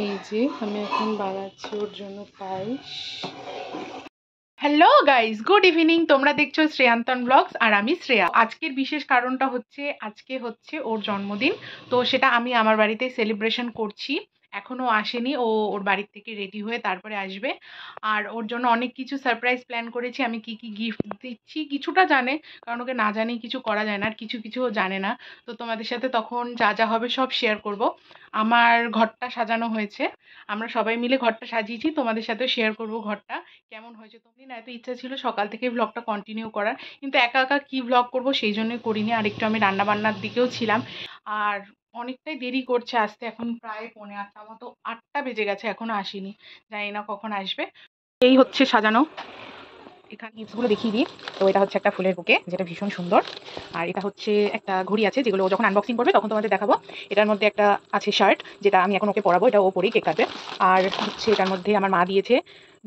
এই যে আমি এখন বানাচ্ছি ওর জন্য পায়েস। Hello guys, good evening. তোমরা দেখছো শ্রেয়ান্তন ব্লগস আর আমি শ্রেয়া। আজকের বিশেষ কারণটা হচ্ছে আজকে হচ্ছে ওর জন্মদিন, তো সেটা আমি আমার বাড়িতে সেলিব্রেশন করছি। এখনো আসেনি, ও ওর বাড়ির থেকে রেডি হয়ে তারপরে আসবে। আর ওর জন্য অনেক কিছু সারপ্রাইজ প্ল্যান করেছি। আমি কি কি গিফট দিচ্ছি কিছুটা জানে, কারণ ওকে না জানেই কিছু করা যায় না, আর কিছু কিছু ও জানে না। তো তোমাদের সাথে তখন যা যা হবে সব শেয়ার করব। আমার ঘরটা সাজানো হয়েছে, আমরা সবাই মিলে ঘরটা সাজিয়েছি, তোমাদের সাথেও শেয়ার করব ঘরটা কেমন হয়েছে। তুমি না, এত ইচ্ছা ছিল সকাল থেকে ব্লগটা কন্টিনিউ করার, কিন্তু একা একা কি ব্লগ করব সেই জন্যই করিনি। আর একটু আমি রান্না বান্নার দিকেও ছিলাম। আর অনেকটাই দেরি করছে আসতে, এখন প্রায় 8:45 মতো, 8টা বেজে গেছে, এখনো আসেনি। জানি না কখন আসবে। এই হচ্ছে সাজানো। এখানে গিফটসগুলো দেখিয়ে দিই। তো এটা হচ্ছে একটা ফুলের বুকে, যেটা ভীষণ সুন্দর। আর এটা হচ্ছে একটা ঘড়ি আছে, যেগুলো ও যখন আনবক্সিং করবে তখন তোমাদের দেখাবো। এটার মধ্যে একটা আছে শার্ট, যেটা আমি এখন ওকে পরাবো, এটা ও পরেই কেক কাটবে। আর হচ্ছে এটার মধ্যে আমার মা দিয়েছে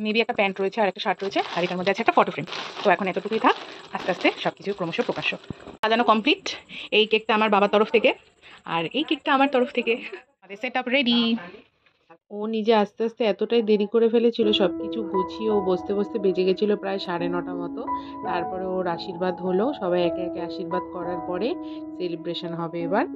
মেবি একটা প্যান্ট রয়েছে আর একটা শার্ট রয়েছে, আর এটার মধ্যে আছে একটা ফটো ফ্রেম। তো এখন এতটুকুই থাক, আস্তে আস্তে সব কিছু ক্রমশ প্রকাশ্য। সাজানো কমপ্লিট। এই কেকটা আমার বাবার তরফ থেকে, আর এই কেকটা আমার তরফ থেকে। আমাদের সেট আপ রেডি। ও নিজে আস্তে আস্তে এতটাই দেরি করে ফেলেছিল, সব কিছু গুছিয়ে ও বসতে বসতে বেজে গেছিলো প্রায় 9:30 মতো। তারপরে ওর আশীর্বাদ হলো, সবাই একে একে আশীর্বাদ করার পরে সেলিব্রেশন হবে এবার।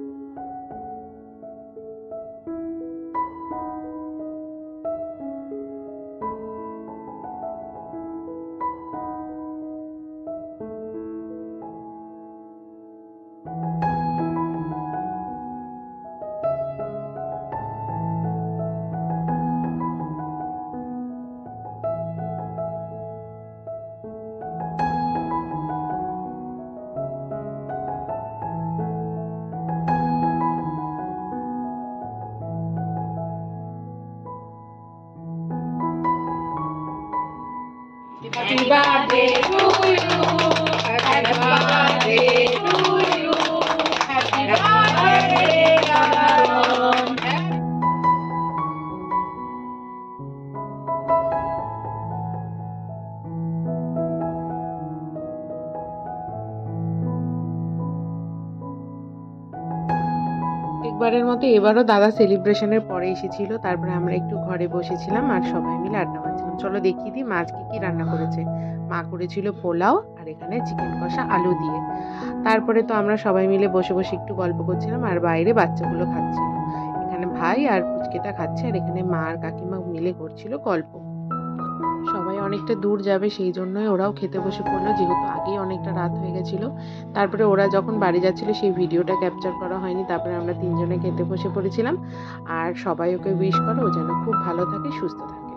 Happy birthday to you. Happy birthday to you. Happy birthday, Karan. একবারের মতো এবারও দাদা সেলিব্রেশনের পরে এসেছিল, তারপরে আমরা একটু ঘরে বসেছিলাম আর সবাই মিলে আড্ডা মারছিলাম। চলো দেখিয়ে দিই মা আজকে কি রান্না করেছে। মা করেছিল পোলাও, আর এখানে চিকেন কষা আলু দিয়ে। তারপরে তো আমরা সবাই মিলে বসে বসে একটু গল্প করছিলাম, আর বাইরে বাচ্চাগুলো খাচ্ছিল। এখানে ভাই আর পুচকেটা খাচ্ছে, আর এখানে মা আর কাকিমা মিলে করছিল গল্প। সবাই অনেকটা দূর যাবে সেই জন্যই ওরাও খেতে বসে পড়লো, যেহেতু আগেই অনেকটা রাত হয়ে গেছিলো। তারপরে ওরা যখন বাড়ি যাচ্ছিল সেই ভিডিওটা ক্যাপচার করা হয়নি। তারপরে আমরা তিনজনে খেতে বসে পড়েছিলাম। আর সবাই ওকে উইশ করো ও যেন খুব ভালো থাকে, সুস্থ থাকে।